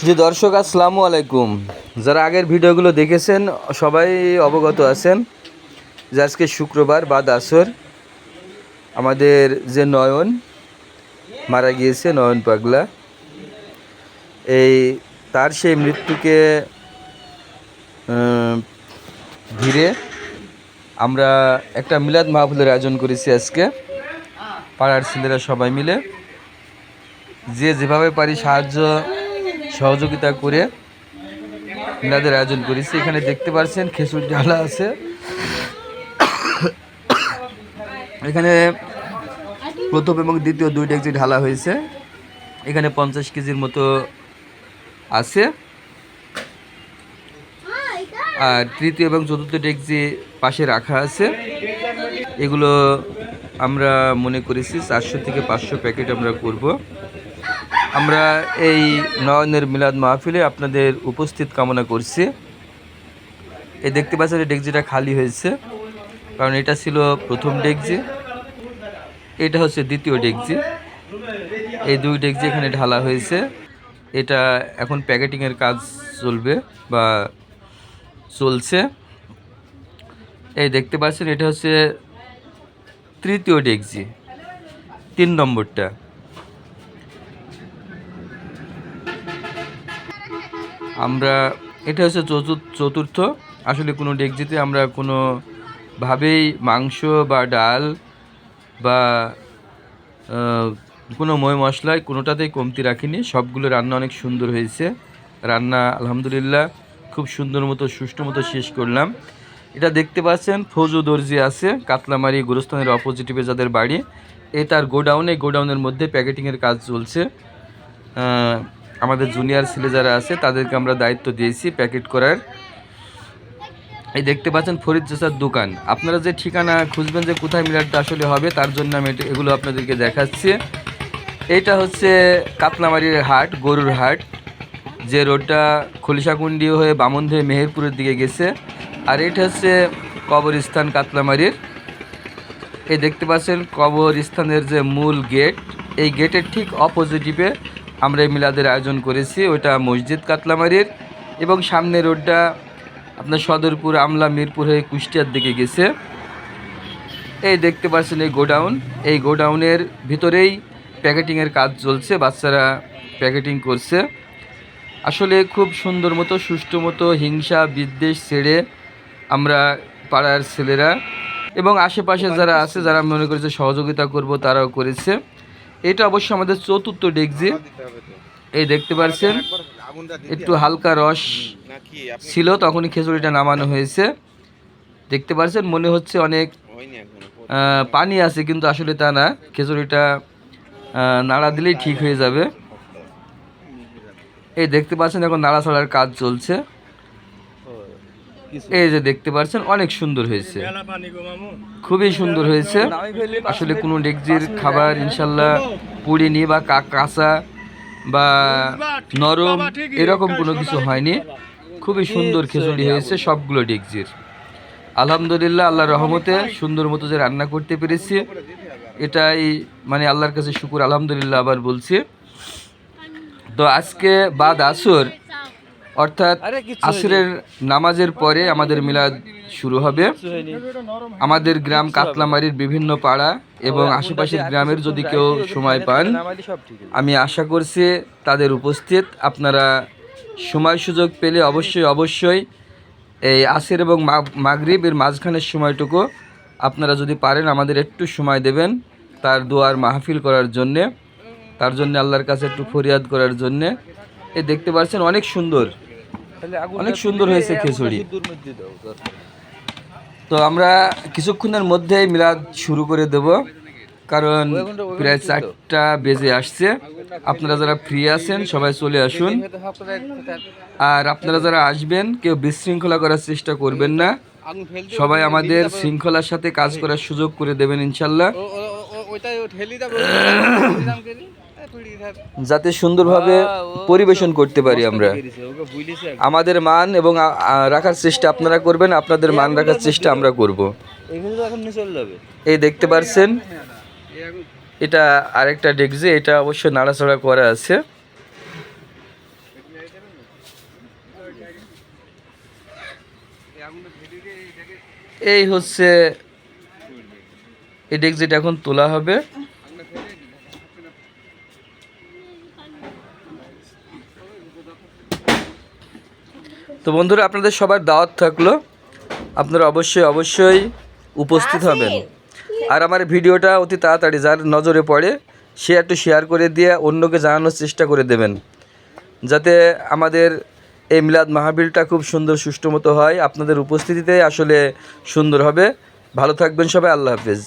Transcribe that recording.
জি দর্শক, আসসালামু আলাইকুম। যারা আগের ভিডিওগুলো দেখেছেন সবাই অবগত আছেন যে আজকে শুক্রবার বাদ আসর আমাদের যে নয়ন মারা গিয়েছে, নয়ন পাগলা, এই তার সেই মৃত্যুকে ঘিরে আমরা একটা মিলাদ মাহফিলের আয়োজন করেছি আজকে। পাড়ার ছেলেরা সবাই মিলে যে যেভাবে পারি সাহায্য সহযোগিতা করে মিলাদের আয়োজন করেছি। এখানে দেখতে পাচ্ছেন খেজুর ঢালা আছে। এখানে প্রথম এবং দ্বিতীয় দুই ডেকচি ঢালা হয়েছে। এখানে 50 কেজির মতো আছে, আর তৃতীয় এবং চতুর্থ ডেকচি পাশে রাখা আছে। এগুলো আমরা মনে করেছি 400 থেকে 500 প্যাকেট আমরা করব। আমরা এই নয়নের মিলাদ মাহফিলে আপনাদের উপস্থিত কামনা করছি। এই দেখতে পাচ্ছেন এই ডেকচিটা খালি হয়েছে, কারণ এটা ছিল প্রথম ডেকচি, এটা হচ্ছে দ্বিতীয় ডেকচি। এই দুই ডেকচি এখানে ঢালা হয়েছে। এটা এখন প্যাকেটিংয়ের কাজ চলবে বা চলছে। এই দেখতে পাচ্ছেন এটা হচ্ছে তৃতীয় ডেকচি, 3 নম্বরটা। আমরা এটা হচ্ছে চতুর্থ। আসলে কোনো ডেকচিতে আমরা কোনোভাবেই মাংস বা ডাল বা কোনো ময় মশলায় কোনোটাতেই কমতি রাখিনি। সবগুলো রান্না অনেক সুন্দর হয়েছে। রান্না আলহামদুলিল্লাহ খুব সুন্দর মতো সুষ্ঠু মতো শেষ করলাম। এটা দেখতে পাচ্ছেন ফৌজু দর্জি আছে কাতলামারি গোরস্থানের অপোজিটিভে যাদের বাড়ি, এই তার গোডাউনের মধ্যে প্যাকেটিংয়ের কাজ চলছে। আমাদের জুনিয়র ছেলে যারা আছে তাদেরকে আমরা দায়িত্ব দিয়েছি প্যাকেট করার। এই দেখতে পাচ্ছেন ফরিদ চাচার দোকান। আপনারা যে ঠিকানা খুঁজবেন যে কোথায় মিলাদটা আসলে হবে, তার জন্য আমি এগুলো আপনাদেরকে দেখাচ্ছি। এইটা হচ্ছে কাতলামারির হাট, গরুর হাট, যে রোডটা খলিশাকুন্ডি হয়ে বামন হয়ে মেহেরপুরের দিকে গেছে। আর এটা হচ্ছে কবরস্থান কাতলামারির। এই দেখতে পাচ্ছেন কবরস্থানের যে মূল গেট, এই গেটের ঠিক অপোজিটিভে আমরা এই মিলাদের আয়োজন করেছি। ওইটা মসজিদ কাতলামারির, এবং সামনে রোডটা আপনার সদরপুর, আমলা, মিরপুর হয়ে কুষ্টিয়ার দিকে গেছে। এই দেখতে পাচ্ছেন এই গোডাউন, এই গোডাউনের ভিতরেই প্যাকেটিংয়ের কাজ চলছে, বাচ্চারা প্যাকেটিং করছে। আসলে খুব সুন্দর মতো সুষ্ঠু মতো হিংসা বিদ্বেষ ছেড়ে আমরা পাড়ার ছেলেরা এবং আশেপাশে যারা আছে যারা মনে করেছে সহযোগিতা করব তারাও করেছে। এটা অবশ্য আমাদের চতুর্থ ডেকচি। এই দেখতে পাচ্ছেন একটু হালকা রস ছিল, তখনই খিচুড়িটা নামানো হয়েছে। দেখতে পাচ্ছেন মনে হচ্ছে অনেক পানি আছে, কিন্তু আসলে তা না। খিচুড়িটা নাড়া দিলেই ঠিক হয়ে যাবে। এই দেখতে পাচ্ছেন এখন নাড়াচাড়ার কাজ চলছে। এই যে দেখতে পাচ্ছেন অনেক সুন্দর হয়েছে, খুবই সুন্দর হয়েছে। আসলে কোনো ডেকচির খাবার ইনশাল্লাহ পুড়িনি বা কাঁচা বা নরম এরকম কোনো কিছু হয়নি। খুবই সুন্দর খিচুড়ি হয়েছে সবগুলো ডেকচির। আলহামদুলিল্লাহ, আল্লাহর রহমতে সুন্দর মতো যে রান্না করতে পেরেছি, এটাই মানে আল্লাহর কাছে শুকুর আলহামদুলিল্লাহ আবার বলছি। তো আজকে বাদ আসর, অর্থাৎ আসরের নামাজের পরে আমাদের মিলাদ শুরু হবে। আমাদের গ্রাম কাতলামারির বিভিন্ন পাড়া এবং আশেপাশের গ্রামের যদি কেউ সময় পান, আমি আশা করছি তাদের উপস্থিত। আপনারা সময় সুযোগ পেলে অবশ্যই এই আসর এবং মাগরিবের মাঝখানের সময়টুকু আপনারা যদি পারেন আমাদের একটু সময় দেবেন তার দোয়ার মাহফিল করার জন্যে, তার জন্য আল্লাহর কাছে একটু ফরিয়াদ করার জন্যে। এই দেখতে পাচ্ছেন অনেক সুন্দর হয়েছে খিচুড়ি। তো আমরা কিছুক্ষণের মধ্যেই মিলাদ শুরু করে দেব, কারণ প্রায় 4টা বেজে আসছে। আপনারা যারা ফ্রি আছেন সবাই চলে আসুন। আর আপনারা যারা আসবেন কেউ বিশৃঙ্খলা করার চেষ্টা করবেন না, সবাই আমাদের শৃঙ্খলার সাথে কাজ করার সুযোগ করে দেবেন ইনশাল্লাহ, যাতে সুন্দরভাবে পরিবেশন করতে পারি আমরা। আমাদের মান এবং রাখার চেষ্টা আপনারা করবেন, আপনাদের মান রাখার চেষ্টা আমরা করব। এই দেখতে পাচ্ছেন এটা আরেকটা ডেকচি, এটা অবশ্য নাড়াচাড়া করা আছে। এই হচ্ছে এই ডেক্সিট এখন তোলা হবে। তো বন্ধুরা, আপনাদের সবার দাওয়াত থাকলো, আপনারা অবশ্যই উপস্থিত হবেন। আর আমার ভিডিওটা অতি তাড়াতাড়ি যার নজরে পড়ে সে একটু শেয়ার করে দিয়ে অন্যকে জানানোর চেষ্টা করে দেবেন, যাতে আমাদের এই মিলাদ মাহফিলটা খুব সুন্দর সুষ্ঠু মতো হয়। আপনাদের উপস্থিতিতে আসলে সুন্দর হবে। ভালো থাকবেন সবাই, আল্লাহ হাফেজ।